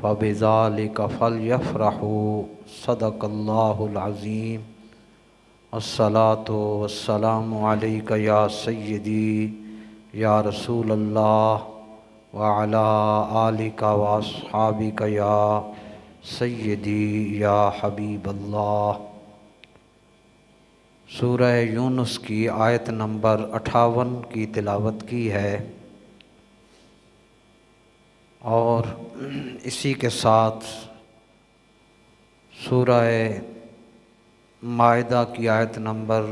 فبذالک فلیفرحوا صدق اللہ العظیم الصلاۃ والسلام علیک یا سیدی یا رسول اللہ وعلی آلک واصحابک یا سیدی یا حبیب اللہ۔ سورہ یونس کی آیت نمبر 58 کی تلاوت کی ہے اور اسی کے ساتھ سورہ مائدہ کی آیت نمبر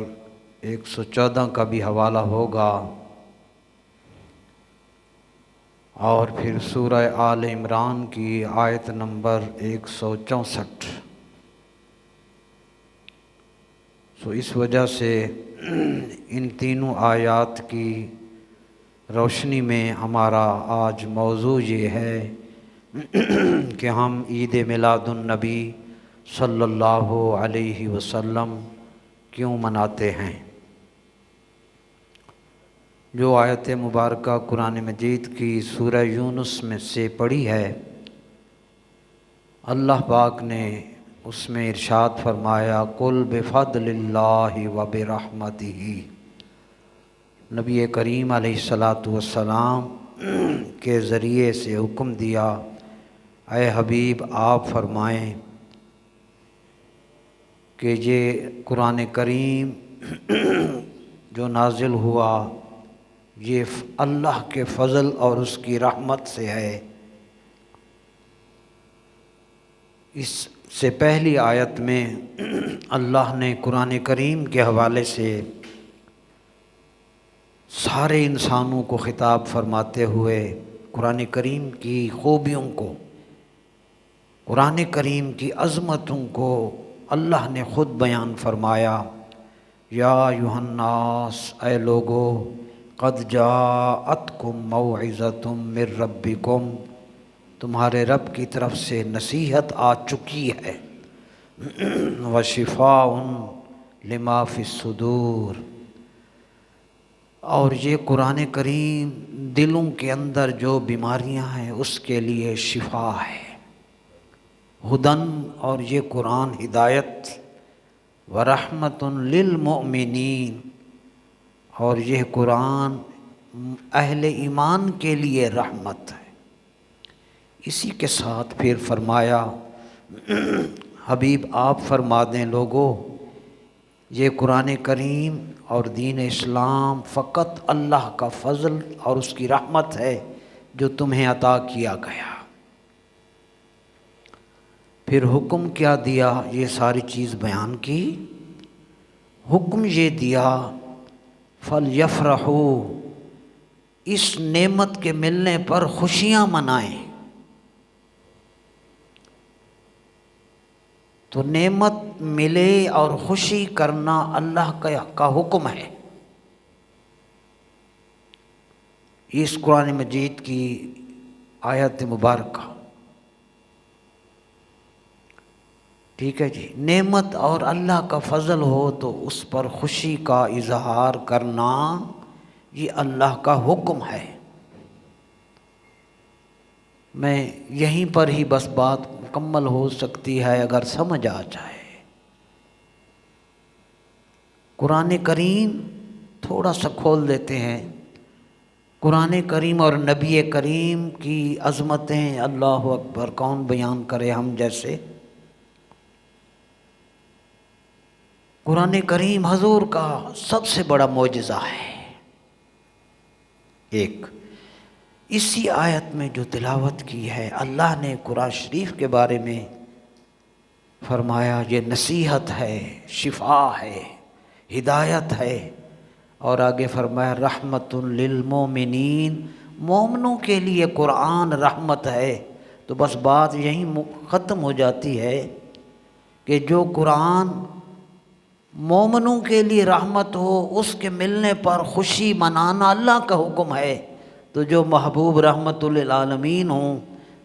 114 کا بھی حوالہ ہوگا اور پھر سورہ آل عمران کی آیت نمبر 164۔ اس وجہ سے ان تینوں آیات کی روشنی میں ہمارا آج موضوع یہ ہے کہ ہم عید میلاد النبی صلی اللہ علیہ وسلم کیوں مناتے ہیں۔ جو آیت مبارکہ قرآن مجید کی سورہ یونس میں سے پڑھی ہے، اللہ پاک نے اس میں ارشاد فرمایا قل بفضل اللہ وبرحمتہ۔ نبی کریم علیہ الصلاۃ والسلام کے ذریعے سے حکم دیا، اے حبیب آپ فرمائیں کہ یہ قرآن کریم جو نازل ہوا یہ اللہ کے فضل اور اس کی رحمت سے ہے۔ اس سے پہلی آیت میں اللہ نے قرآن کریم کے حوالے سے سارے انسانوں کو خطاب فرماتے ہوئے قرآن کریم کی خوبیوں کو، قرآن کریم کی عظمتوں کو اللہ نے خود بیان فرمایا۔ یا ایھا الناس، اے لوگو، قد جاءتکم موعظۃ من ربکم، تمہارے رب کی طرف سے نصیحت آ چکی ہے، وشفاء لما فی الصدور، اور یہ قرآن کریم دلوں کے اندر جو بیماریاں ہیں اس کے لیے شفا ہے، ہدن، اور یہ قرآن ہدایت، ورحمۃ للمؤمنین، اور یہ قرآن اہل ایمان کے لیے رحمت ہے۔ اسی کے ساتھ پھر فرمایا حبیب آپ فرما دیں لوگو، یہ قرآن کریم اور دین اسلام فقط اللہ کا فضل اور اس کی رحمت ہے جو تمہیں عطا کیا گیا۔ پھر حکم کیا دیا، یہ ساری چیز بیان کی، حکم یہ دیا فَلْيَفْرَحُوا، اس نعمت کے ملنے پر خوشیاں منائیں۔ تو نعمت ملے اور خوشی کرنا اللہ کا حکم ہے۔ اس قرآن مجید کی آیت مبارکہ، ٹھیک ہے جی، نعمت اور اللہ کا فضل ہو تو اس پر خوشی کا اظہار کرنا یہ اللہ کا حکم ہے۔ میں یہیں پر ہی بس بات مکمل ہو سکتی ہے اگر سمجھ آ جائے۔ قرآن کریم تھوڑا سا کھول دیتے ہیں، قرآن کریم اور نبی کریم کی عظمتیں اللہ اکبر کون بیان کرے ہم جیسے۔ قرآن کریم حضور کا سب سے بڑا معجزہ ہے۔ ایک اسی آیت میں جو تلاوت کی ہے، اللہ نے قرآن شریف کے بارے میں فرمایا یہ نصیحت ہے، شفا ہے، ہدایت ہے، اور آگے فرمایا رحمت للمومنین، مومنوں کے لیے قرآن رحمت ہے۔ تو بس بات یہیں ختم ہو جاتی ہے کہ جو قرآن مومنوں کے لیے رحمت ہو، اس کے ملنے پر خوشی منانا اللہ کا حکم ہے، تو جو محبوب رحمت للعالمین ہوں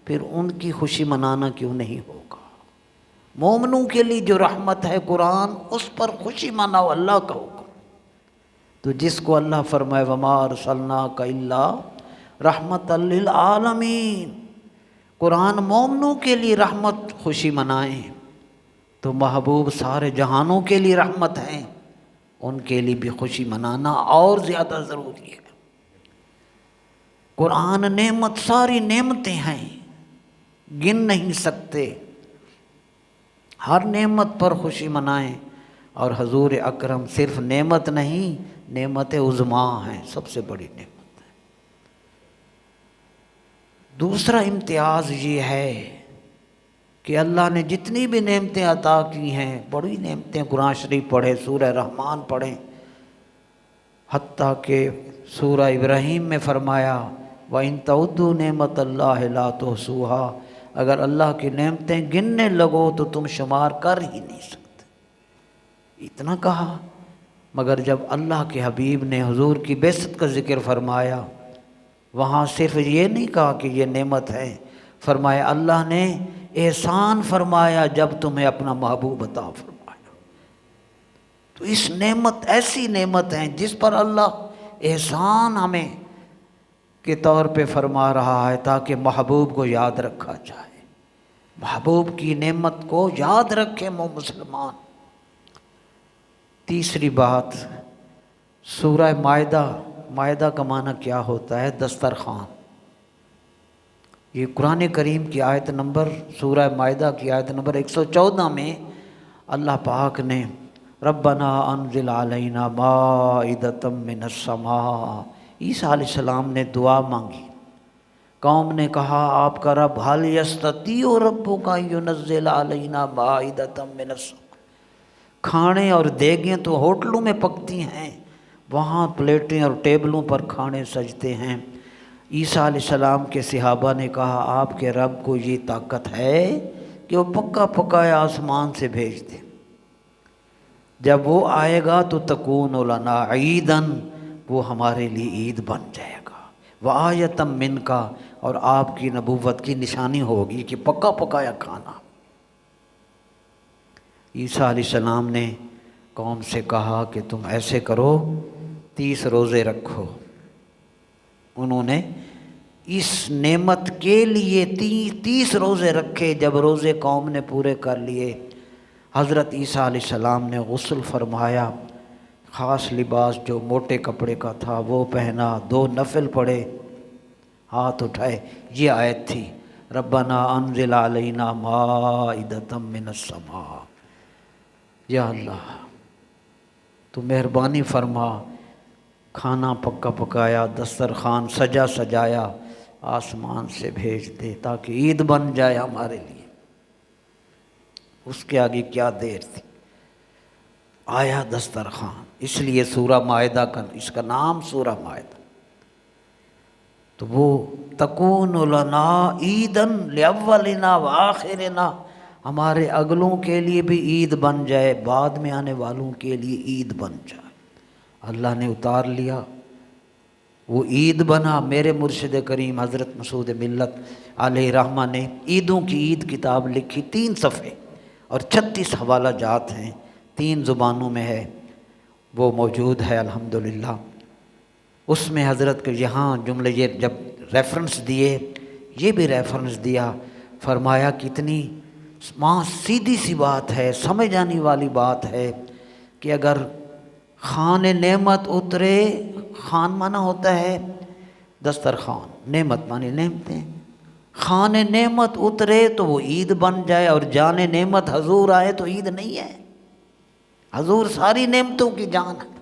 پھر ان کی خوشی منانا کیوں نہیں ہوگا۔ مومنوں کے لیے جو رحمت ہے قرآن، اس پر خوشی مناؤ، اللہ کا حکم۔ تو جس کو اللہ فرمائے وما ارسلناک الا رحمت للعالمین، قرآن مومنوں کے لیے رحمت خوشی منائیں تو محبوب سارے جہانوں کے لیے رحمت ہیں، ان کے لیے بھی خوشی منانا اور زیادہ ضروری ہے۔ قرآن نعمت، ساری نعمتیں ہیں، گن نہیں سکتے، ہر نعمت پر خوشی منائیں، اور حضور اکرم صرف نعمت نہیں، نعمت عظمیٰ ہیں، سب سے بڑی نعمت ہے۔ دوسرا امتیاز یہ ہے کہ اللہ نے جتنی بھی نعمتیں عطا کی ہیں، بڑی نعمتیں، قرآن شریف پڑھیں، سورہ رحمان پڑھیں، حتیٰ کہ سورہ ابراہیم میں فرمایا وَإِن تَعُدُّوا نِعْمَتَ اللَّهِ لَا تُحْصُوهَا، اگر اللہ کی نعمتیں گننے لگو تو تم شمار کر ہی نہیں سکتے۔ اتنا کہا، مگر جب اللہ کے حبیب نے حضور کی بعثت کا ذکر فرمایا، وہاں صرف یہ نہیں کہا کہ یہ نعمت ہے، فرمایا اللہ نے احسان فرمایا جب تمہیں اپنا محبوب عطا فرمایا۔ تو اس نعمت، ایسی نعمت ہیں جس پر اللہ احسان ہمیں کے طور پہ فرما رہا ہے تاکہ محبوب کو یاد رکھا جائے، محبوب کی نعمت کو یاد رکھیں وہ مسلمان۔ تیسری بات، سورہ مائدہ، مائدہ کا معنی کیا ہوتا ہے؟ دسترخوان۔ یہ قرآن کریم کی آیت نمبر، سورہ مائدہ کی آیت نمبر 114 میں اللہ پاک نے ربنا انزل علینا مائدۃ من السماء، عیسیٰ علیہ السلام نے دعا مانگی، قوم نے کہا آپ کا رب حل یستطیع ربک ان ینزل علینا مائدۃ من السماء، کھانے اور دیگیں تو ہوٹلوں میں پکتی ہیں، وہاں پلیٹیں اور ٹیبلوں پر کھانے سجتے ہیں۔ عیسیٰ علیہ السلام کے صحابہ نے کہا آپ کے رب کو یہ طاقت ہے کہ وہ پکا پکایا آسمان سے بھیج دے، جب وہ آئے گا تو تکون لنا عیداً، وہ ہمارے لیے عید بن جائے گا، وآیۃ منک، اور آپ کی نبوت کی نشانی ہوگی کہ پکا پکایا کھانا۔ عیسیٰ علیہ السلام نے قوم سے کہا کہ تم ایسے کرو 30 روزے رکھو۔ انہوں نے اس نعمت کے لیے 30 روزے رکھے۔ جب روزے قوم نے پورے کر لیے، حضرت عیسیٰ علیہ السلام نے غسل فرمایا، خاص لباس جو موٹے کپڑے کا تھا وہ پہنا، 2 نفل پڑھے، ہاتھ اٹھائے، یہ آیت تھی ربنا انزل علینا مائدۃ من السماء، یا اللہ تو مہربانی فرما، کھانا پکا پکایا، دسترخوان سجا سجایا آسمان سے بھیج دے تاکہ عید بن جائے ہمارے لیے۔ اس کے آگے کیا دیر تھی، آیا دسترخوان، اس لیے سورہ مائدہ کا، اس کا نام سورہ مائدہ۔ تو وہ تکون لنا عیداً لاولنا وآخرنا، ہمارے اگلوں کے لیے بھی عید بن جائے، بعد میں آنے والوں کے لیے عید بن جائے۔ اللہ نے اتار لیا، وہ عید بنا۔ میرے مرشد کریم حضرت مسعود ملت علیہ رحمہ نے عیدوں کی عید کتاب لکھی، 3 صفحے اور 36 حوالہ جات ہیں، 3 زبانوں میں ہے، وہ موجود ہے الحمدللہ۔ اس میں حضرت کے یہاں جملے یہ جب ریفرنس دیے، یہ بھی ریفرنس دیا، فرمایا کتنی ماں سیدھی سی بات ہے، سمجھ آنے والی بات ہے کہ اگر خوان نعمت اترے، خوان مانا ہوتا ہے دسترخوان، نعمت مانی نعمتیں، خوان نعمت اترے تو وہ عید بن جائے، اور جان نعمت حضور آئے تو عید نہیں ہے، حضور ساری نعمتوں کی جان ہے۔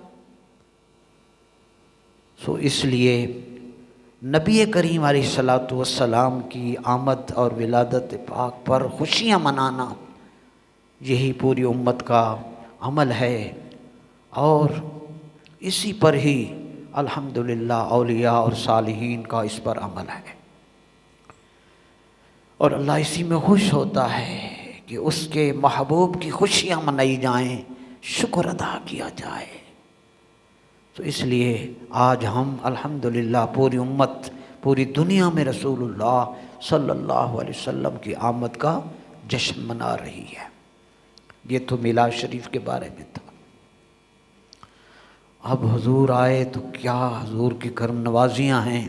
سو اس لیے نبی کریم علیہ الصلاۃ والسلام کی آمد اور ولادت پاک پر خوشیاں منانا، یہی پوری امت کا عمل ہے، اور اسی پر ہی الحمدللہ اولیاء اور صالحین کا اس پر عمل ہے، اور اللہ اسی میں خوش ہوتا ہے کہ اس کے محبوب کی خوشیاں منائی جائیں، شکر ادا کیا جائے۔ تو اس لیے آج ہم الحمدللہ پوری امت، پوری دنیا میں رسول اللہ صلی اللہ علیہ وسلم کی آمد کا جشن منا رہی ہے۔ یہ تو میلاد شریف کے بارے میں تھا۔ اب حضور آئے تو کیا حضور کی کرم نوازیاں ہیں۔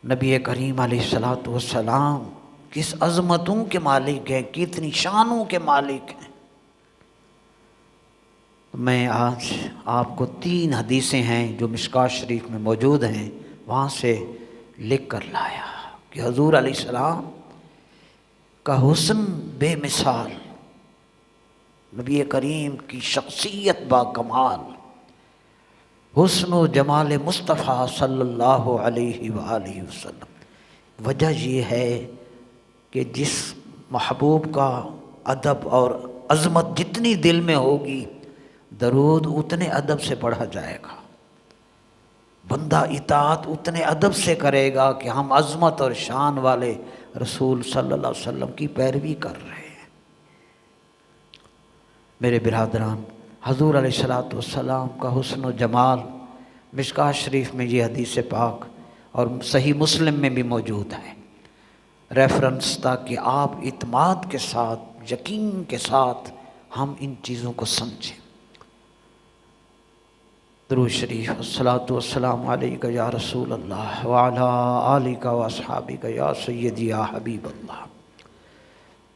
نبی کریم علیہ الصلوۃ والسلام کس عظمتوں کے مالک ہیں، کتنی شانوں کے مالک ہیں۔ میں آج آپ کو 3 حدیثیں ہیں جو مشکوٰۃ شریف میں موجود ہیں، وہاں سے لکھ کر لایا کہ حضور علیہ السلام کا حسن بے مثال، نبی کریم کی شخصیت با کمال، حسن و جمال مصطفیٰ صلی اللہ علیہ وآلہ وسلم۔ وجہ یہ ہے کہ جس محبوب کا ادب اور عظمت جتنی دل میں ہوگی، درود اتنے ادب سے پڑھا جائے گا، بندہ اطاعت اتنے ادب سے کرے گا کہ ہم عظمت اور شان والے رسول صلی اللہ علیہ وسلم کی پیروی کر رہے ہیں۔ میرے برادران، حضور علیہ الصلوۃ والسلام کا حسن و جمال مشکوٰۃ شریف میں یہ حدیث پاک اور صحیح مسلم میں بھی موجود ہے، ریفرنس، تاکہ آپ اعتماد کے ساتھ، یقین کے ساتھ ہم ان چیزوں کو سمجھیں۔ درود شریف، الصلاۃ والسلام علیک یا رسول اللہ وعلی آلک واصحابک یا سیدی یا حبیب اللہ۔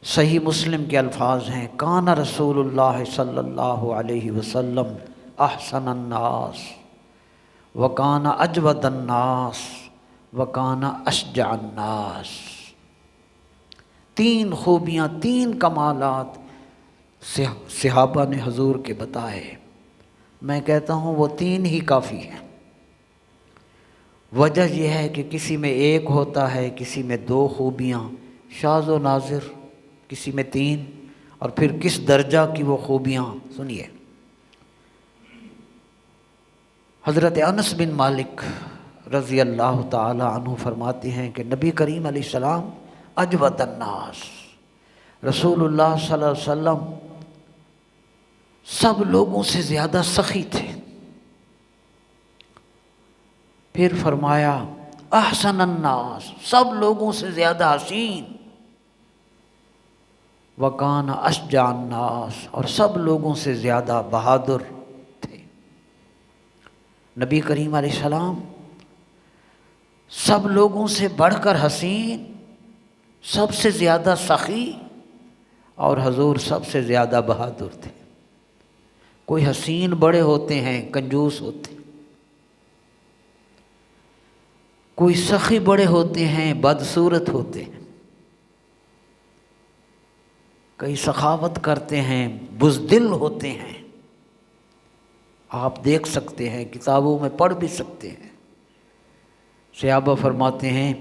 صحیح مسلم کے الفاظ ہیں، کان رسول اللہ صلی اللہ علیہ وسلم احسن الناس وکان اجود الناس وکان اشجع الناس۔ 3 خوبیاں، 3 کمالات صحابہ نے حضور کے بتائے۔ میں کہتا ہوں وہ 3 ہی کافی ہیں۔ وجہ یہ ہے کہ کسی میں 1 ہوتا ہے، کسی میں 2 خوبیاں، شاذ و نادر، کسی میں 3، اور پھر کس درجہ کی وہ خوبیاں سنیے۔ حضرت انس بن مالک رضی اللہ تعالی عنہ فرماتے ہیں کہ نبی کریم علیہ السلام اجود الناس، رسول اللہ صلی اللہ علیہ وسلم سب لوگوں سے زیادہ سخی تھے۔ پھر فرمایا احسن الناس، سب لوگوں سے زیادہ حسین، وکان اشجع الناس، اور سب لوگوں سے زیادہ بہادر تھے۔ نبی کریم علیہ السلام سب لوگوں سے بڑھ کر حسین، سب سے زیادہ سخی، اور حضور سب سے زیادہ بہادر تھے۔ کوئی حسین بڑے ہوتے ہیں، کنجوس ہوتے ہیں، کوئی سخی بڑے ہوتے ہیں، بدصورت ہوتے ہیں، کئی سخاوت کرتے ہیں، بزدل ہوتے ہیں۔ آپ دیکھ سکتے ہیں، کتابوں میں پڑھ بھی سکتے ہیں۔ صحابہ فرماتے ہیں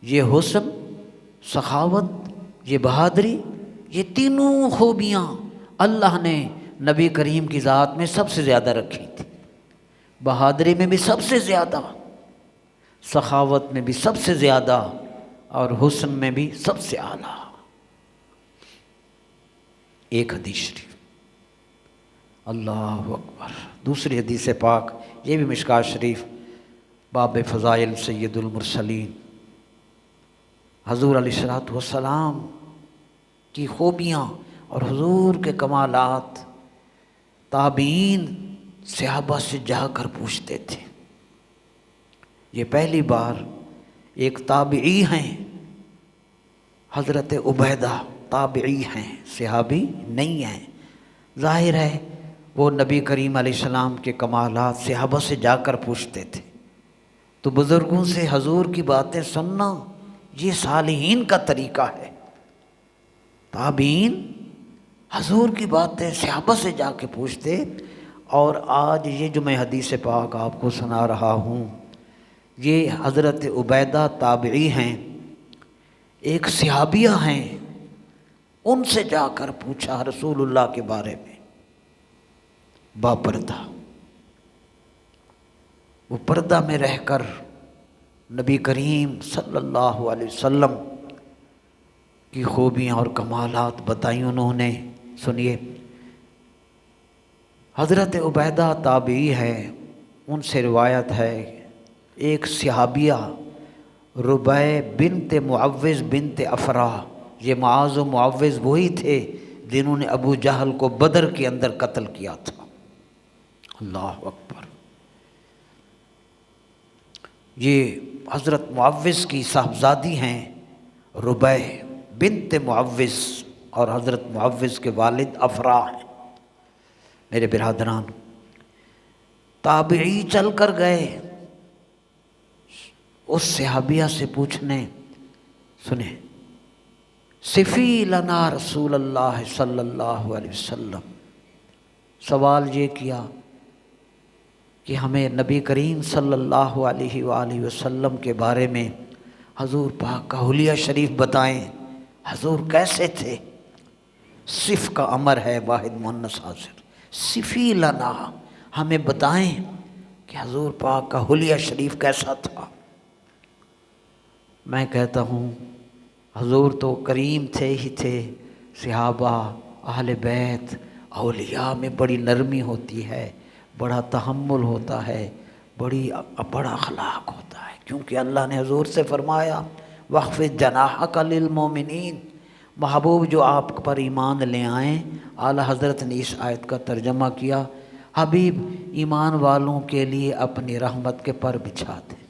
یہ حسن، سخاوت، یہ بہادری، یہ تینوں خوبیاں اللہ نے نبی کریم کی ذات میں سب سے زیادہ رکھی تھی۔ بہادری میں بھی سب سے زیادہ، سخاوت میں بھی سب سے زیادہ، اور حسن میں بھی سب سے اعلیٰ۔ ایک حدیث شریف، اللہ اکبر۔ دوسری حدیث پاک، یہ بھی مشکوٰۃ شریف، باب فضائل سید المرسلین۔ حضور علیہ الصلوۃ والسلام کی خوبیاں اور حضور کے کمالات تابعین صحابہ سے جا کر پوچھتے تھے۔ یہ پہلی بار ایک تابعی ہیں، حضرت عبیدہ تابعی ہیں، صحابی نہیں ہیں۔ ظاہر ہے وہ نبی کریم علیہ السلام کے کمالات صحابہ سے جا کر پوچھتے تھے، تو بزرگوں سے حضور کی باتیں سننا یہ صالحین کا طریقہ ہے۔ تابعین حضور کی باتیں صحابہ سے جا کے پوچھتے، اور آج یہ جو میں حدیث پاک آپ کو سنا رہا ہوں، یہ حضرت عبیدہ تابعی ہیں، ایک صحابیہ ہیں، ان سے جا کر پوچھا رسول اللہ کے بارے میں، باپردہ۔ وہ پردہ میں رہ کر نبی کریم صلی اللہ علیہ وسلم کی خوبیاں اور کمالات بتائیں انہوں نے۔ سنیے، حضرت عبیدہ تابعی ہے، ان سے روایت ہے، ایک صحابیہ ربیع بنت معوذ بنت افرا، یہ معاذ و معوذ وہی تھے جنہوں نے ابو جہل کو بدر کے اندر قتل کیا تھا۔ اللہ اکبر۔ یہ حضرت معوذ کی صاحبزادی ہیں ربیع بنت معوذ، اور حضرت معوذ کے والد افرا ہیں۔ میرے برادران، تابعی چل کر گئے اس صحابیہ سے پوچھنے، سنیں، صفی لنا رسول اللہ صلی اللہ علیہ وسلم، سوال یہ کیا کہ ہمیں نبی کریم صلی اللہ علیہ وآلہ وسلم کے بارے میں حضور پاک کا حلیہ شریف بتائیں، حضور کیسے تھے۔ صف کا امر ہے واحد مؤنث حاضر، صفی لنا، ہمیں بتائیں کہ حضور پاک کا حلیہ شریف کیسا تھا۔ میں کہتا ہوں حضور تو کریم تھے ہی تھے، صحابہ، اہل بیت، اولیاء میں بڑی نرمی ہوتی ہے، بڑا تحمل ہوتا ہے، بڑا اخلاق ہوتا ہے، کیونکہ اللہ نے حضور سے فرمایا وَاخْفِضْ جَنَاحَكَ لِلْمُؤْمِنِينَ، محبوب جو آپ پر ایمان لے آئیں۔ اعلیٰ حضرت نے اس آیت کا ترجمہ کیا، حبیب ایمان والوں کے لیے اپنی رحمت کے پر بچھا دیں۔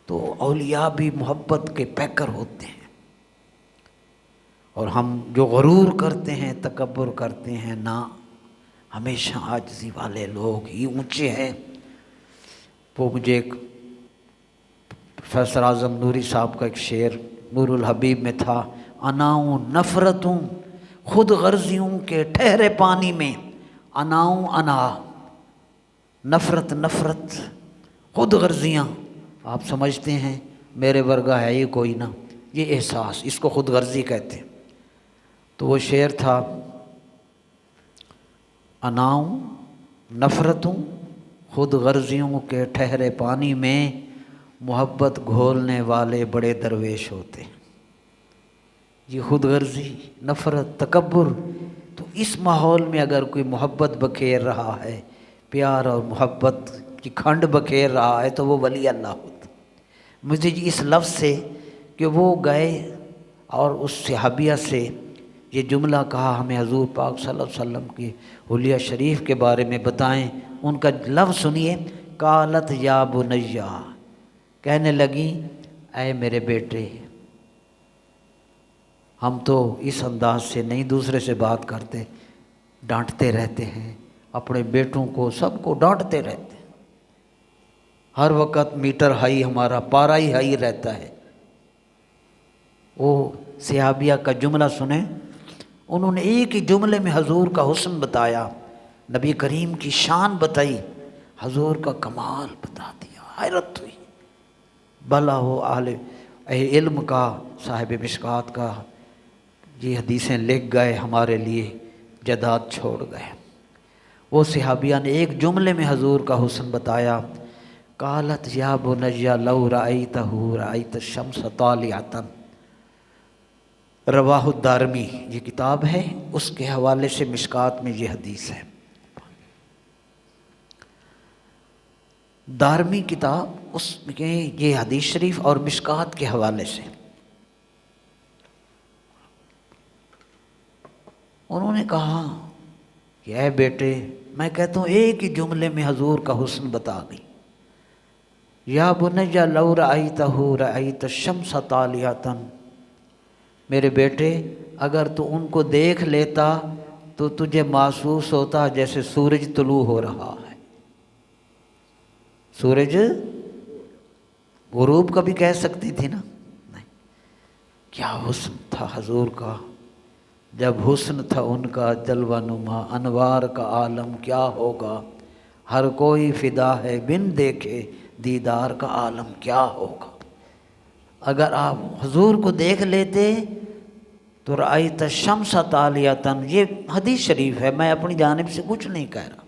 تو اولیاء بھی محبت کے پیکر ہوتے ہیں، اور ہم جو غرور کرتے ہیں، تکبر کرتے ہیں، نہ، ہمیشہ عاجزی والے لوگ ہی اونچے ہیں۔ وہ مجھے ایک پروفیسر اعظم نوری صاحب کا ایک شعر نور الحبیب میں تھا، اناؤں نفرتوں خود غرضیوں کے ٹھہرے پانی میں، اناؤں انا، نفرت نفرت، خود غرضیاں، آپ سمجھتے ہیں میرے ورگا ہے یہ کوئی نہ، یہ احساس، اس کو خود غرضی کہتے ہیں۔ تو وہ شعر تھا، اناؤں نفرتوں خود غرضیوں کے ٹھہرے پانی میں، محبت گھولنے والے بڑے درویش ہوتے ہیں۔ یہ خود غرضی، نفرت، تکبر، تو اس ماحول میں اگر کوئی محبت بکھیر رہا ہے، پیار اور محبت کی کھنڈ بکھیر رہا ہے، تو وہ ولی اللہ ہوتا۔ مجھے اس لفظ سے کہ وہ گئے اور اس صحابیہ سے یہ جملہ کہا، ہمیں حضور پاک صلی اللہ علیہ وسلم کی حلیہ شریف کے بارے میں بتائیں، ان کا لفظ سنیے، قالت یا بنیا، کہنے لگی اے میرے بیٹے۔ ہم تو اس انداز سے نہیں دوسرے سے بات کرتے، ڈانٹتے رہتے ہیں اپنے بیٹوں کو، سب کو ڈانٹتے رہتے ہیں، ہر وقت میٹر ہائی، ہمارا پارا ہی ہائی رہتا ہے۔ وہ صحابیہ کا جملہ سنیں، انہوں نے ایک ہی جملے میں حضور کا حسن بتایا، نبی کریم کی شان بتائی، حضور کا کمال بتا دیا، حیرت ہوئی۔ بھلا ہو اہل علم کا، صاحب مشکات کا، یہ حدیثیں لکھ گئے ہمارے لیے، جداد چھوڑ گئے۔ وہ صحابیہ نے ایک جملے میں حضور کا حسن بتایا، قالت یا بنی لو رأیتہ رأیت الشمس طالعۃ، رواہ الدارمی، یہ کتاب ہے، اس کے حوالے سے مشکات میں یہ حدیث ہے، دارمی کتاب، اس میں یہ حدیث شریف اور مشکات کے حوالے سے۔ انہوں نے کہا کہ اے بیٹے، میں کہتا ہوں ایک ہی جملے میں حضور کا حسن بتا گئی، یا بنی لو رأیتہ رأیت الشمس طالعۃ، میرے بیٹے اگر تو ان کو دیکھ لیتا تو تجھے محسوس ہوتا جیسے سورج طلوع ہو رہا ہے۔ سورج غروب کا بھی کہہ سکتی تھی نا، نہیں، کیا حسن تھا حضور کا، جب حسن تھا ان کا جلوہ نما، انوار کا عالم کیا ہوگا، ہر کوئی فدا ہے بن دیکھے دیدار کا عالم کیا ہوگا۔ اگر آپ حضور کو دیکھ لیتے تو رأیت الشمس طالعۃ، یہ حدیث شریف ہے، میں اپنی جانب سے کچھ نہیں کہہ رہا،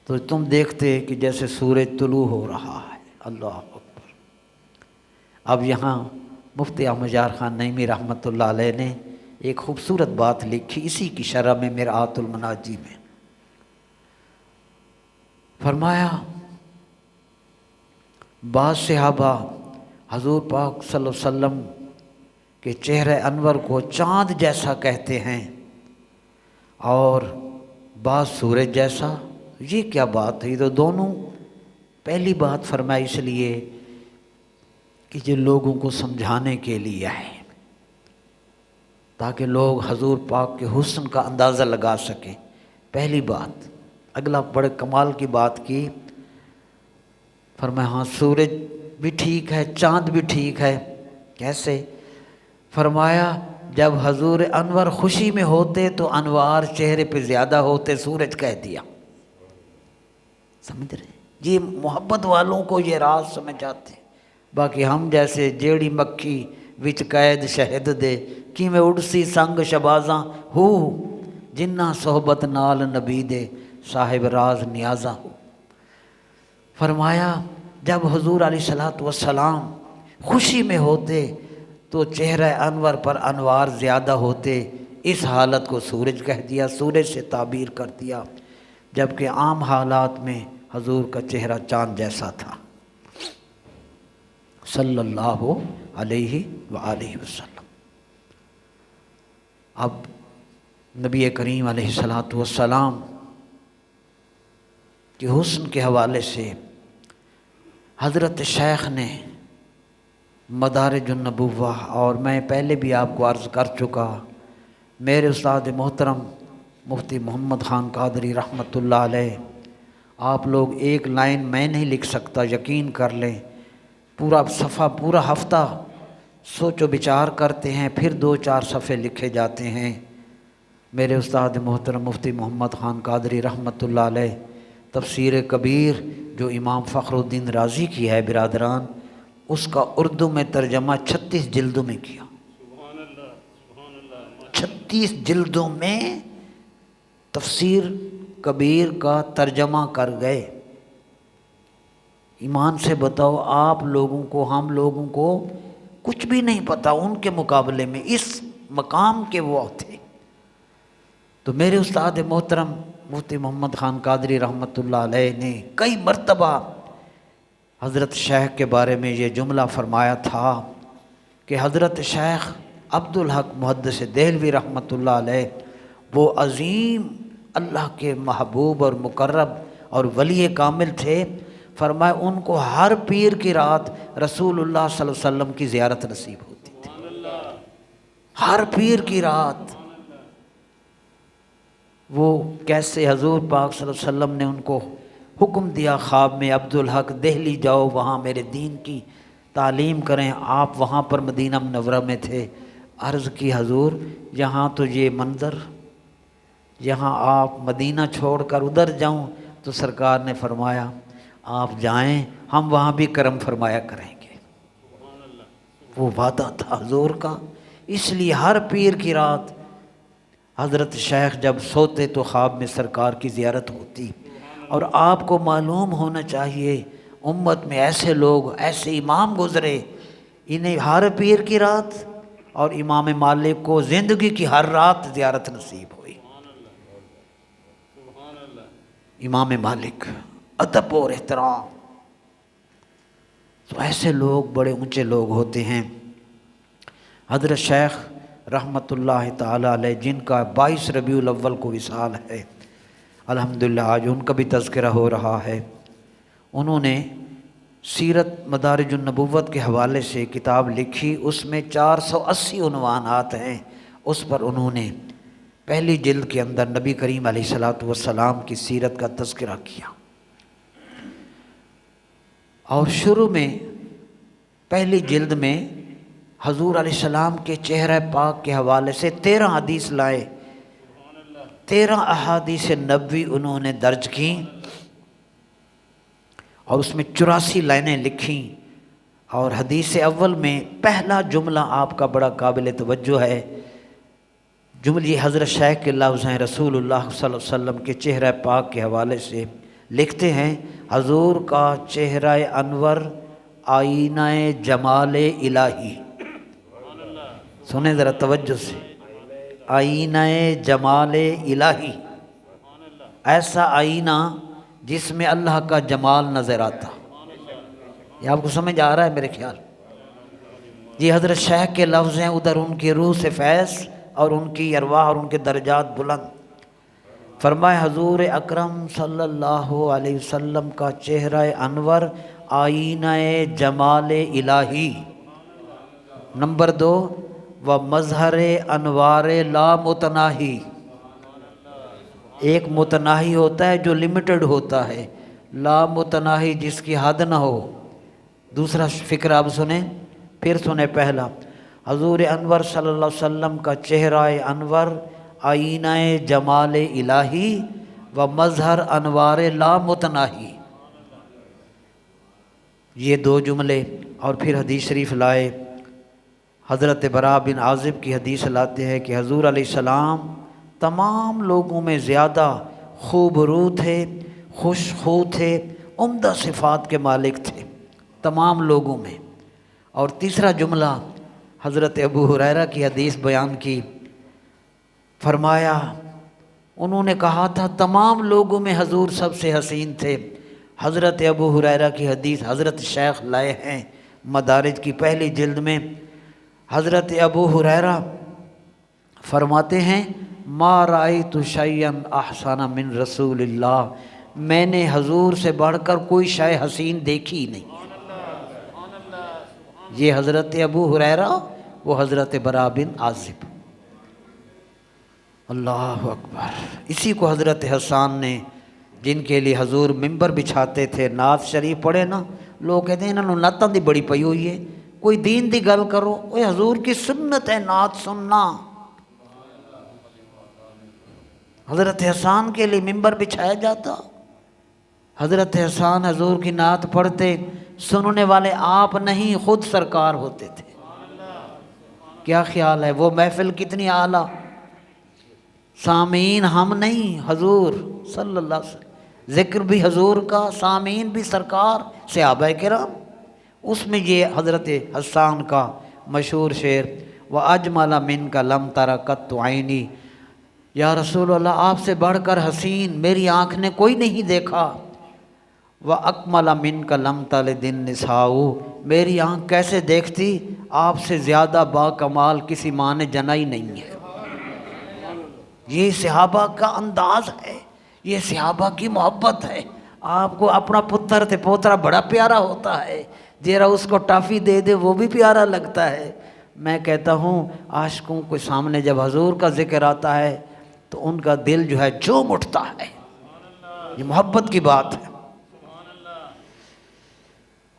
تو تم دیکھتے کہ جیسے سورج طلوع ہو رہا ہے۔ اللہ اکبر۔ اب یہاں مفتی احمد یار خان نعیمی رحمۃ اللہ علیہ نے ایک خوبصورت بات لکھی اسی کی شرح میں، مرآت المناجی میں فرمایا، بعض صحابہ حضور پاک صلی اللہ علیہ وسلم کے چہرہ انور کو چاند جیسا کہتے ہیں، اور بعض سورج جیسا۔ یہ کیا بات ہے، یہ تو دونوں پہلی بات فرمائی اس لیے کہ جو لوگوں کو سمجھانے کے لیے ہے، تاکہ لوگ حضور پاک کے حسن کا اندازہ لگا سکیں، پہلی بات۔ اگلا بڑے کمال کی بات کی، فرمایا ہاں سورج بھی ٹھیک ہے، چاند بھی ٹھیک ہے۔ کیسے؟ فرمایا جب حضور انور خوشی میں ہوتے تو انوار چہرے پہ زیادہ ہوتے، سورج کہہ دیا۔ سمجھ رہے؟ یہ محبت والوں کو یہ راز سمجھ آتے۔ باقی ہم جیسے جیڑی مکھی وچ قید شہد دے، کی میں اڑسی سنگ شبازاں ہو، جنہ صحبت نال نبی دے صاحب راز نیازاں ہو۔ فرمایا جب حضور علیہ السلام خوشی میں ہوتے تو چہرہ انور پر انوار زیادہ ہوتے، اس حالت کو سورج کہہ دیا، سورج سے تعبیر کر دیا، جبکہ عام حالات میں حضور کا چہرہ چاند جیسا تھا صلی اللہ علیہ وآلہ وسلم۔ اب نبی کریم علیہ السلام کے حسن کے حوالے سے حضرت شیخ نے مدارج النبوہ، اور میں پہلے بھی آپ کو عرض کر چکا، میرے استاد محترم مفتی محمد خان قادری رحمۃ اللہ علیہ، آپ لوگ ایک لائن میں نہیں لکھ سکتا، یقین کر لیں، پورا صفحہ پورا ہفتہ سوچ و بچار کرتے ہیں، پھر 2-4 صفحے لکھے جاتے ہیں۔ میرے استاد محترم مفتی محمد خان قادری رحمۃ اللہ علیہ تفسیر کبیر جو امام فخر الدین رازی کی ہے برادران، اس کا اردو میں ترجمہ 36 جلدوں میں کیا۔ 36 جلدوں میں تفسیر کبیر کا ترجمہ کر گئے۔ ایمان سے بتاؤ، آپ لوگوں کو، ہم لوگوں کو کچھ بھی نہیں پتہ، ان کے مقابلے میں اس مقام کے وہ تھے۔ تو میرے استاد محترم مفتی محمد خان قادری رحمۃ اللہ علیہ نے کئی مرتبہ حضرت شیخ کے بارے میں یہ جملہ فرمایا تھا کہ حضرت شیخ عبدالحق محدث دہلوی رحمۃ اللہ علیہ وہ عظیم اللہ کے محبوب اور مقرب اور ولی کامل تھے۔ فرمایا ان کو ہر پیر کی رات رسول اللہ صلی اللہ علیہ وسلم کی زیارت نصیب ہوتی تھی، ہر پیر کی رات۔ وہ کیسے؟ حضور پاک صلی اللہ علیہ وسلم نے ان کو حکم دیا خواب میں، عبدالحق دہلی جاؤ، وہاں میرے دین کی تعلیم کریں۔ آپ وہاں پر مدینہ منورہ میں تھے۔ عرض کی حضور یہاں تو یہ منظر، یہاں آپ مدینہ چھوڑ کر ادھر جاؤں؟ تو سرکار نے فرمایا آپ جائیں، ہم وہاں بھی کرم فرمایا کریں گے۔ وہ وعدہ تھا حضور کا۔ اس لیے ہر پیر کی رات حضرت شیخ جب سوتے تو خواب میں سرکار کی زیارت ہوتی۔ اور آپ کو معلوم ہونا چاہیے امت میں ایسے لوگ، ایسے امام گزرے، انہیں ہر پیر کی رات، اور امام مالک کو زندگی کی ہر رات زیارت نصیب ہوئی۔ امام مالک ادب اور احترام، تو ایسے لوگ بڑے اونچے لوگ ہوتے ہیں۔ حضرت شیخ رحمۃ اللہ تعالی علیہ جن کا 22 ربیع الاول کو وصال ہے، الحمدللہ آج ان کا بھی تذکرہ ہو رہا ہے۔ انہوں نے سیرت مدارج النبوت کے حوالے سے کتاب لکھی، اس میں 480 عنوانات ہیں۔ اس پر انہوں نے پہلی جلد کے اندر نبی کریم علیہ السلام کی سیرت کا تذکرہ کیا، اور شروع میں پہلی جلد میں حضور علیہ السلام کے چہرہ پاک کے حوالے سے 13 حدیث لائے، 13 احادیث نبوی انہوں نے درج کیں، اور اس میں 84 لائنیں لکھیں۔ اور حدیث اول میں پہلا جملہ آپ کا بڑا قابل توجہ ہے، جملہ یہ حضرت شیخ کے لفظ ہیں، رسول اللہ صلی اللہ علیہ وسلم کے چہرہ پاک کے حوالے سے لکھتے ہیں، حضور کا چہرہ انور آئینہ جمال الہی۔ سنیں ذرا توجہ سے، آئینہ جمال الہی، ایسا آئینہ جس میں اللہ کا جمال نظر آتا۔ یہ آپ کو سمجھ آ رہا ہے میرے خیال؟ یہ حضرت شیخ کے لفظ ہیں، ادھر ان کی روح سے فیض اور ان کی ارواح اور ان کے درجات بلند۔ فرمائے حضور اکرم صلی اللہ علیہ وسلم کا چہرہ انور آئینہ جمال الہی۔ نمبر 2 و مظہر انوار لا متناہی۔ ایک متناہی ہوتا ہے جو لمیٹڈ ہوتا ہے، لا متناہی جس کی حد نہ ہو۔ دوسرا فکر آپ سنیں، پھر سنیں پہلا۔ حضور انور صلی اللہ علیہ وسلم کا چہرہ انور آئینہ جمال الہی و مظہر انوار لا متناہی۔ یہ 2 جملے، اور پھر حدیث شریف لائے۔ حضرت براء بن عازب کی حدیث لاتے ہیں کہ حضور علیہ السلام تمام لوگوں میں زیادہ خوب رو تھے، خوش خو تھے، عمدہ صفات کے مالک تھے تمام لوگوں میں۔ اور تیسرا جملہ حضرت ابو ہریرہ کی حدیث بیان کی، فرمایا انہوں نے کہا تھا تمام لوگوں میں حضور سب سے حسین تھے۔ حضرت ابو ہریرہ کی حدیث حضرت شیخ لائے ہیں مدارج کی پہلی جلد میں۔ حضرت ابو ہریرہ فرماتے ہیں ما رأیت شیئا احسن من رسول اللہ، میں نے حضور سے بڑھ کر کوئی شے حسین دیکھی ہی نہیں۔ یہ حضرت ابو ہریرہ، وہ حضرت براء بن عازب۔ اللہ اکبر۔ اسی کو حضرت حسان نے، جن کے لیے حضور ممبر بچھاتے تھے، نعت شریف پڑھے نا، لوگ کہتے ہیں انہوں نے نعتاں دی بڑی پئی ہوئی ہے، کوئی دین دی گل کرو، اوے حضور کی سنت ہے نعت سننا۔ حضرت حسان کے لیے ممبر بچھایا جاتا، حضرت حسان حضور کی نعت پڑھتے، سننے والے آپ نہیں خود سرکار ہوتے تھے۔ کیا خیال ہے وہ محفل کتنی اعلیٰ، سامعین ہم نہیں، حضور صلی اللہ علیہ وسلم، ذکر بھی حضور کا، سامعین بھی سرکار، صحابہ کرام۔ اس میں یہ حضرت حسان کا مشہور شعر وَأَجْمَلَ مِنْكَ لَمْ تَرَ قَطُّ عَيْنِي، یا رسول اللہ آپ سے بڑھ کر حسین میری آنکھ نے کوئی نہیں دیکھا۔ وَأَكْمَلَ مِنْكَ لَمْ تَلِدِ النِّسَاءُ، میری آنکھ کیسے دیکھتی، آپ سے زیادہ با کمال کسی ماں نے جنا ہی نہیں ہے۔ یہ صحابہ کا انداز ہے، یہ صحابہ کی محبت ہے۔ آپ کو اپنا پتر تے پوترا بڑا پیارا ہوتا ہے، جیرا اس کو ٹافی دے دے وہ بھی پیارا لگتا ہے۔ میں کہتا ہوں عاشقوں کے سامنے جب حضور کا ذکر آتا ہے تو ان کا دل جو ہے جھوم اٹھتا ہے، یہ محبت کی بات ہے۔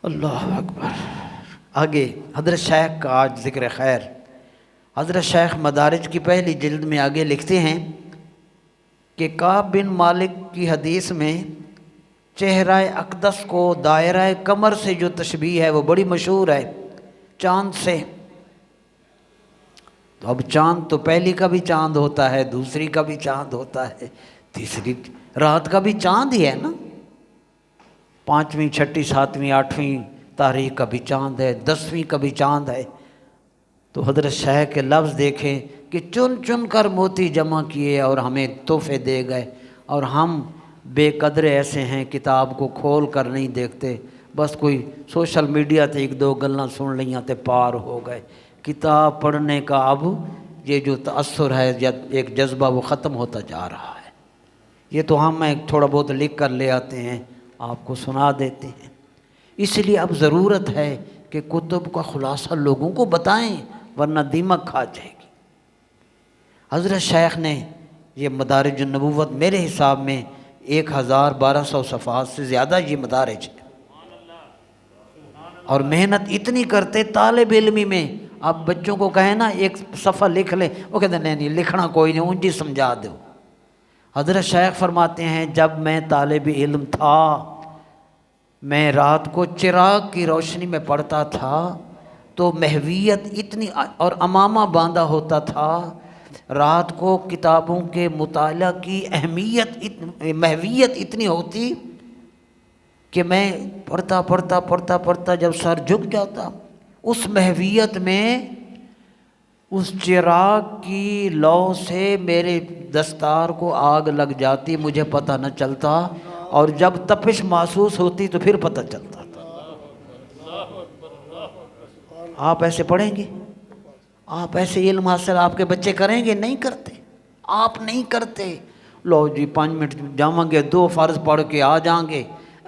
اللہ اکبر۔ آگے حضرت شیخ کا آج ذکر خیر۔ حضرت شیخ مدارج کی پہلی جلد میں آگے لکھتے ہیں کہ کعب بن مالک کی حدیث میں چہرہ اقدس کو دائرہ کمر سے جو تشبیہ ہے وہ بڑی مشہور ہے، چاند سے۔ تو اب چاند تو پہلی کا بھی چاند ہوتا ہے، دوسری کا بھی چاند ہوتا ہے، تیسری رات کا بھی چاند ہی ہے نا، 5ویں 6ٹھی 7ویں 8ویں تاریخ کا بھی چاند ہے، 10ویں کا بھی چاند ہے۔ تو حضرت شیخ کے لفظ دیکھیں کہ چن چن کر موتی جمع کیے اور ہمیں تحفے دے گئے، اور ہم بے قدرے ایسے ہیں کتاب کو کھول کر نہیں دیکھتے، بس کوئی سوشل میڈیا تے 1-2 گلاں سن لیاں تے پار ہو گئے۔ کتاب پڑھنے کا اب یہ جو تأثر ہے یا ایک جذبہ وہ ختم ہوتا جا رہا ہے۔ یہ تو ہم تھوڑا بہت لکھ کر لے آتے ہیں، آپ کو سنا دیتے ہیں۔ اس لیے اب ضرورت ہے کہ کتب کا خلاصہ لوگوں کو بتائیں، ورنہ دیمک کھا جائے گی۔ حضرت شیخ نے یہ مدارج النبوت میرے حساب میں 1200 صفحات سے زیادہ یہ مدارج ہے، اور محنت اتنی کرتے طالب علمی میں۔ آپ بچوں کو کہیں نا ایک صفحہ لکھ لیں، وہ کہتے ہیں نہیں لکھنا کوئی نہیں، اونجی سمجھا دو۔ حضرت شیخ فرماتے ہیں جب میں طالب علم تھا، میں رات کو چراغ کی روشنی میں پڑھتا تھا تو محویت اتنی، اور امامہ باندھا ہوتا تھا، رات کو کتابوں کے مطالعہ کی محویت اتنی ہوتی کہ میں پڑھتا جب سر جھک جاتا، اس محویت میں اس چراغ کی لو سے میرے دستار کو آگ لگ جاتی، مجھے پتہ نہ چلتا، اور جب تپش محسوس ہوتی تو پھر پتہ چلتا تھا۔ آپ ایسے پڑھیں گے؟ آپ ایسے علم حاصل آپ کے بچے کریں گے؟ نہیں کرتے، آپ نہیں کرتے۔ ਲਓ ਜੀ 5 ਮਿੰਟ ਜਾਵਾਂਗੇ, 2 ਫਰਜ਼ ਪੜ੍ਹ ਕੇ ਆ ਜਾਵਾਂਗੇ।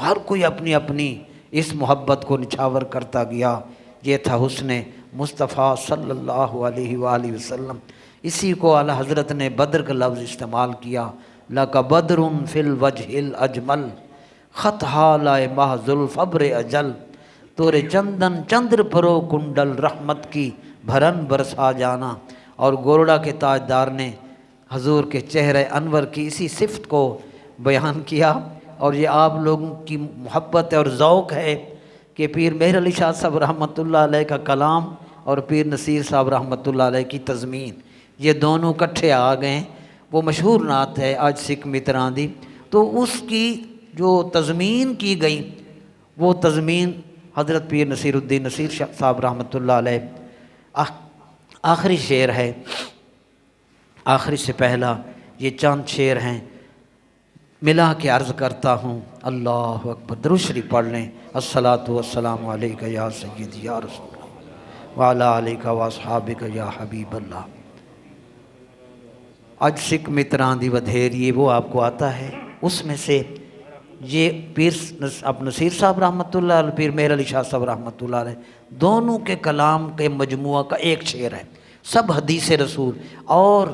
ہر کوئی اپنی اپنی اس محبت کو نچھاور کرتا گیا۔ یہ تھا حسن مصطفیٰ صلی اللہ علیہ وآلہ وسلم۔ اسی کو اعلیٰ حضرت نے بدر کا لفظ استعمال کیا، لَکَ بَدْرٌ فِی الْوَجْهِ الْأَجْمَلِ خط حالۂ محض الفبر اجل، تورے چندن چندر پرو کنڈل رحمت کی بھرن برسا جانا۔ اور گورڑا کے تاجدار نے حضور کے چہرہ انور کی اسی صفت کو بیان کیا، اور یہ آپ لوگوں کی محبت اور ذوق ہے کہ پیر مہر علی شاہ صاحب رحمۃ اللہ علیہ کا کلام اور پیر نصیر صاحب رحمۃ اللہ علیہ کی تضمین، یہ دونوں کٹھے آ گئے۔ وہ مشہور نعت ہے آج سکھ متران دی، تو اس کی جو تضمین کی گئی وہ تضمین حضرت پیر نصیر الدین نصیر شاہ صاحب رحمۃ اللہ علیہ، آخری شعر ہے، آخری سے پہلا یہ چند شعر ہیں، ملا کے عرض کرتا ہوں۔ اللہ اکبر، درود شریف پڑھ لیں۔ الصلاۃ والسلام علیک یا سیدی یا رسول اللہ وعلی آلک واصحابک یا حبیب اللہ۔ آج سکھ متران دی ودھیر یہ وہ آپ کو آتا ہے، اس میں سے یہ پیر اب نصیر صاحب رحمۃ اللہ علیہ، پیر مہر علی شاہ صاحب رحمۃ اللہ علیہ، دونوں کے کلام کے مجموعہ کا ایک شعر ہے، سب حدیث رسول۔ اور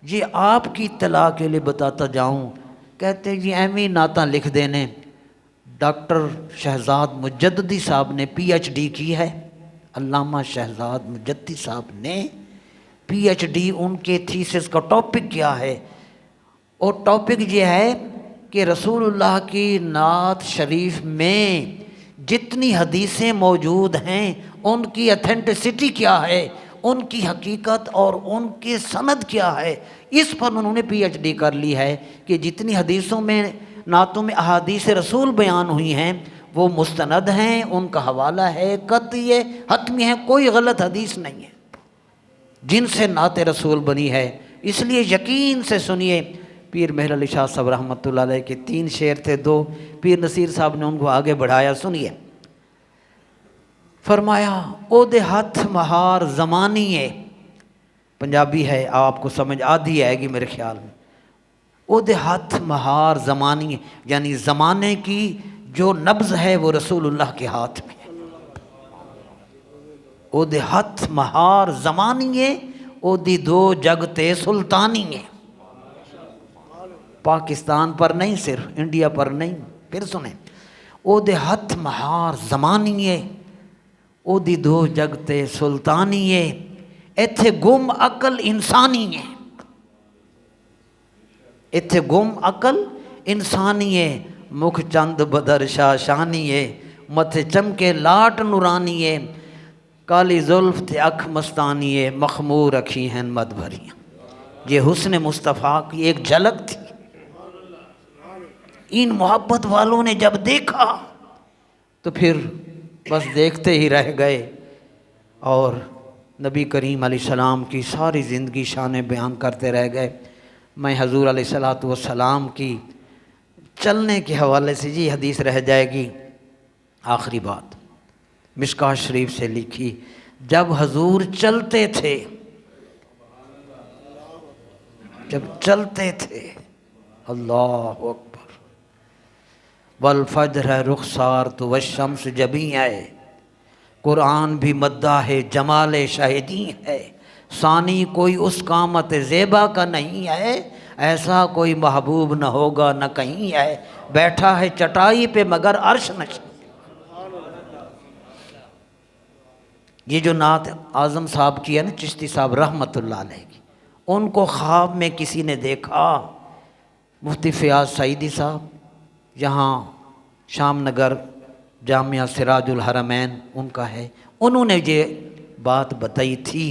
یہ آپ کی اطلاع کے لیے بتاتا جاؤں، کہتے ہیں جی ایویں نعتاں لکھ دینے۔ ڈاکٹر شہزاد مجددی صاحب نے پی ایچ ڈی کی ہے، علامہ شہزاد مجددی صاحب نے پی ایچ ڈی، ان کے تھیسس کا ٹاپک کیا ہے؟ اور ٹاپک یہ ہے کہ رسول اللہ کی نعت شریف میں جتنی حدیثیں موجود ہیں ان کی اتھینٹسٹی کیا ہے، ان کی حقیقت اور ان کی سند کیا ہے، اس پر انہوں نے پی ایچ ڈی کر لی ہے کہ جتنی حدیثوں میں نعتوں میں احادیث رسول بیان ہوئی ہیں وہ مستند ہیں، ان کا حوالہ ہے، قطعی ہے، حتمی ہے، کوئی غلط حدیث نہیں ہے جن سے نعت رسول بنی ہے۔ اس لیے یقین سے سنیے، پیر مہر علی شاہ صاحب رحمۃ اللہ علیہ کے 3 شعر تھے، 2 پیر نصیر صاحب نے ان کو آگے بڑھایا، سنیے۔ فرمایا او دے ہاتھ مہار زمانیے، پنجابی ہے، آپ کو سمجھ آدھی آئے گی میرے خیال میں۔ او دے ہاتھ مہار زمانیے، یعنی زمانے کی جو نبض ہے وہ رسول اللہ کے ہاتھ میں ہے۔ او دے ہاتھ مہار زمانیے، او دی دو جگتے سلطانیے۔ پاکستان پر نہیں، صرف انڈیا پر نہیں، پھر سنیں۔ او دے ہاتھ مہار زمانیے، او دی دو جگتے سلطانیے، ایتھے گم عقل انسانیے، ایتھے گم عقل انسانیے، مکھ چند بدر شاشانیے، متھے چمکے لاٹ نورانیے، کالی زلف تھے اکھ مستانیے، مخمور رکھی ہیں مد بھریاں۔ یہ حسن مصطفیٰ کی ایک جھلک تھی۔ ان محبت والوں نے جب دیکھا تو پھر بس دیکھتے ہی رہ گئے، اور نبی کریم علیہ السلام کی ساری زندگی شانیں بیان کرتے رہ گئے۔ میں حضور علیہ الصلوۃ والسلام کی چلنے کے حوالے سے یہ حدیث رہ جائے گی، آخری بات مشکوٰۃ شریف سے لکھی، جب حضور چلتے تھے، جب چلتے تھے، اللہ اکبر، والفجر ہے رخسار تو والشمس جبیں ہے، قرآن بھی مداح جمال شاہدی ہے، ثانی کوئی اس قامت زیبا کا نہیں ہے، ایسا کوئی محبوب نہ ہوگا نہ کہیں ہے، بیٹھا ہے چٹائی پہ مگر عرش نشین۔ یہ جو نعت اعظم صاحب کی ہے نا، چشتی صاحب رحمۃ اللہ علیہ کی، ان کو خواب میں کسی نے دیکھا، مفتی فیاض سعیدی صاحب یہاں شام نگر جامعہ سراج الحرمین ان کا ہے، انہوں نے یہ بات بتائی تھی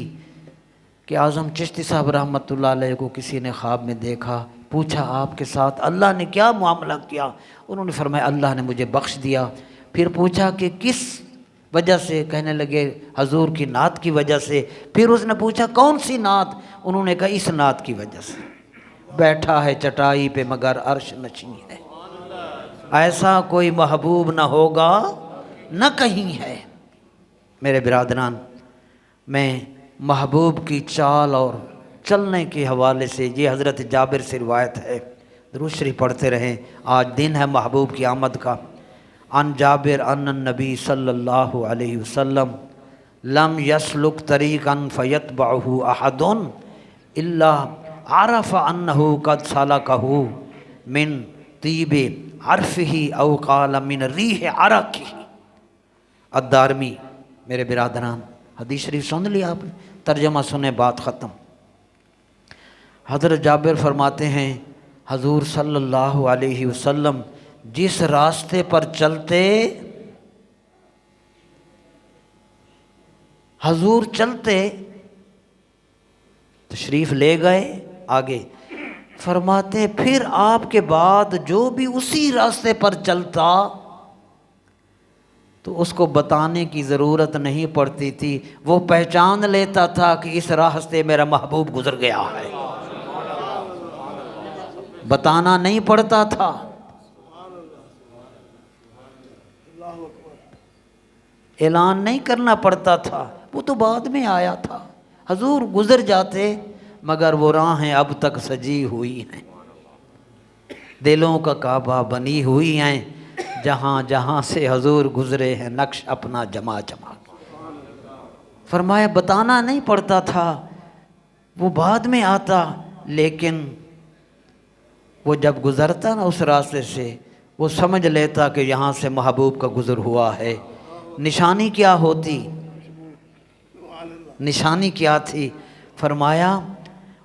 کہ اعظم چشتی صاحب رحمۃ اللہ علیہ کو کسی نے خواب میں دیکھا، پوچھا آپ کے ساتھ اللہ نے کیا معاملہ کیا؟ انہوں نے فرمایا اللہ نے مجھے بخش دیا۔ پھر پوچھا کہ کس وجہ سے؟ کہنے لگے حضور کی نعت کی وجہ سے۔ پھر اس نے پوچھا کون سی نعت؟ انہوں نے کہا اس نعت کی وجہ سے، بیٹھا ہے چٹائی پہ مگر عرش نشین ہے، ایسا کوئی محبوب نہ ہوگا نہ کہیں ہے۔ میرے برادران، میں محبوب کی چال اور چلنے کے حوالے سے، یہ حضرت جابر سے روایت ہے، درود شریف پڑھتے رہیں. آج دن ہے محبوب کی آمد کا. ان جابر ان النبی صلی اللہ علیہ وسلم لم یسلک طریقا فیتبعہ احد الا عرف انہ قد سلکہ من طیب عرفہ او قال من ریح عرقہ. الدارمی. میرے برادران حدیث شریف سن لیا آپ نے, ترجمہ سنیں بات ختم. حضرت جابر فرماتے ہیں حضور صلی اللہ علیہ وسلم جس راستے پر چلتے, حضور چلتے, تشریف لے گئے آگے, فرماتے پھر آپ کے بعد جو بھی اسی راستے پر چلتا تو اس کو بتانے کی ضرورت نہیں پڑتی تھی, وہ پہچان لیتا تھا کہ اس راستے میرا محبوب گزر گیا ہے. بتانا نہیں پڑتا تھا. اعلان نہیں کرنا پڑتا تھا, وہ تو بعد میں آیا تھا. حضور گزر جاتے مگر وہ راہیں اب تک سجی ہوئی ہیں, دلوں کا کعبہ بنی ہوئی ہیں, جہاں جہاں سے حضور گزرے ہیں نقش اپنا جما جما. فرمایا بتانا نہیں پڑتا تھا, وہ بعد میں آتا, لیکن وہ جب گزرتا نا اس راستے سے وہ سمجھ لیتا کہ یہاں سے محبوب کا گزر ہوا ہے. نشانی کیا ہوتی, نشانی کیا تھی؟ فرمایا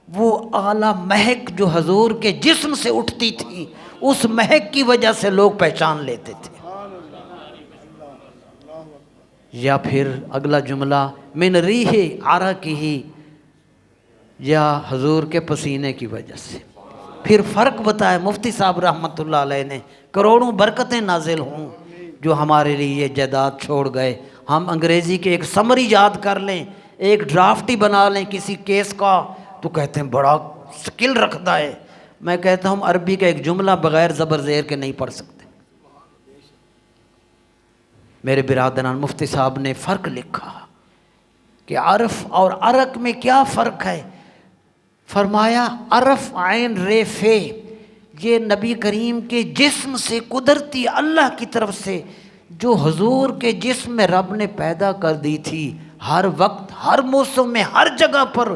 وہ اعلیٰ مہک جو حضور کے جسم سے اٹھتی تھی, اس مہک کی وجہ سے لوگ پہچان لیتے تھے. یا پھر اگلا جملہ من ریح عرقہ, یا حضور کے پسینے کی وجہ سے. پھر فرق بتایا مفتی صاحب رحمۃ اللہ علیہ نے, کروڑوں برکتیں نازل ہوں جو ہمارے لیے یہ جائیداد چھوڑ گئے. ہم انگریزی کے ایک سمری یاد کر لیں, ایک ڈرافٹ ہی بنا لیں کسی کیس کا, تو کہتے ہیں بڑا سکل رکھتا ہے. میں کہتا ہوں عربی کا ایک جملہ بغیر زبر زیر کے نہیں پڑھ سکتے. میرے برادران مفتی صاحب نے فرق لکھا کہ عرف اور عرق میں کیا فرق ہے. فرمایا عرف عین رے فے, یہ نبی کریم کے جسم سے قدرتی اللہ کی طرف سے جو حضور کے جسم میں رب نے پیدا کر دی تھی, ہر وقت ہر موسم میں ہر جگہ پر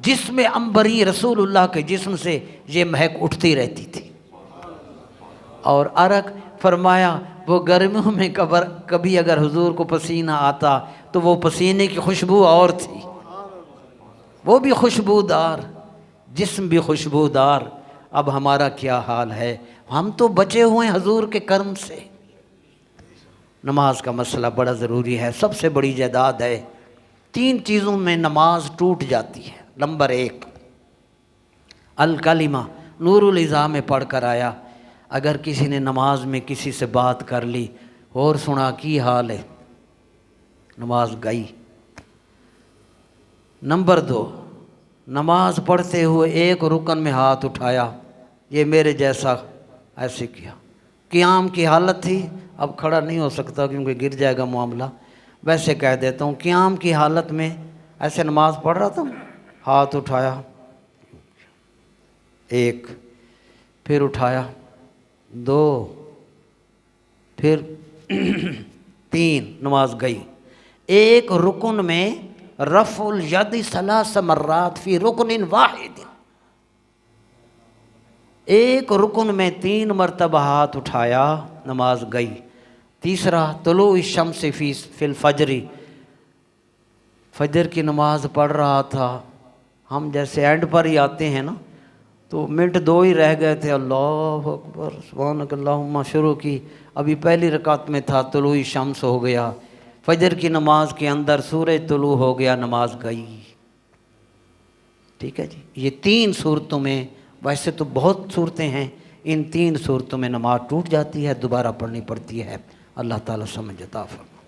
جسم عنبری رسول اللہ کے جسم سے یہ مہک اٹھتی رہتی تھی. اور عرق فرمایا وہ گرمیوں میں کبھی اگر حضور کو پسینہ آتا تو وہ پسینے کی خوشبو اور تھی, وہ بھی خوشبودار, جسم بھی خوشبودار. اب ہمارا کیا حال ہے, ہم تو بچے ہوئے حضور کے کرم سے. نماز کا مسئلہ بڑا ضروری ہے, سب سے بڑی جائیداد ہے. 3 چیزوں میں نماز ٹوٹ جاتی ہے. نمبر 1 الکلمہ, نور الازا میں پڑھ کر آیا, اگر کسی نے نماز میں کسی سے بات کر لی اور سنا کی حال ہے, نماز گئی. نمبر 2 نماز پڑھتے ہوئے ایک رکن میں ہاتھ اٹھایا, یہ میرے جیسا ایسے کیا, قیام کی حالت تھی, اب کھڑا نہیں ہو سکتا کیونکہ گر جائے گا معاملہ, ویسے کہہ دیتا ہوں قیام کی حالت میں ایسے نماز پڑھ رہا تھا, ہاتھ اٹھایا 1, پھر اٹھایا 2, پھر 3, نماز گئی. ایک رکن میں رفع الید 3 مرات فی رکن واحد, ایک رکن میں 3 مرتبہ ہاتھ اٹھایا, نماز گئی. تیسرا طلوع الشمس فی الفجر, فجر کی نماز پڑھ رہا تھا, ہم جیسے اینڈ پر ہی آتے ہیں نا, تو منٹ 2 ہی رہ گئے تھے, اللہ اکبر سبحانک اللہم شروع کی, ابھی پہلی رکعت میں تھا, طلوع الشمس ہو گیا. فجر کی نماز کے اندر سورج طلوع ہو گیا, نماز گئی. ٹھیک ہے جی. یہ 3 صورتوں میں, ویسے تو بہت صورتیں ہیں, ان 3 صورتوں میں نماز ٹوٹ جاتی ہے, دوبارہ پڑھنی پڑتی ہے. اللہ تعالیٰ سمجھ عطا فرمائے.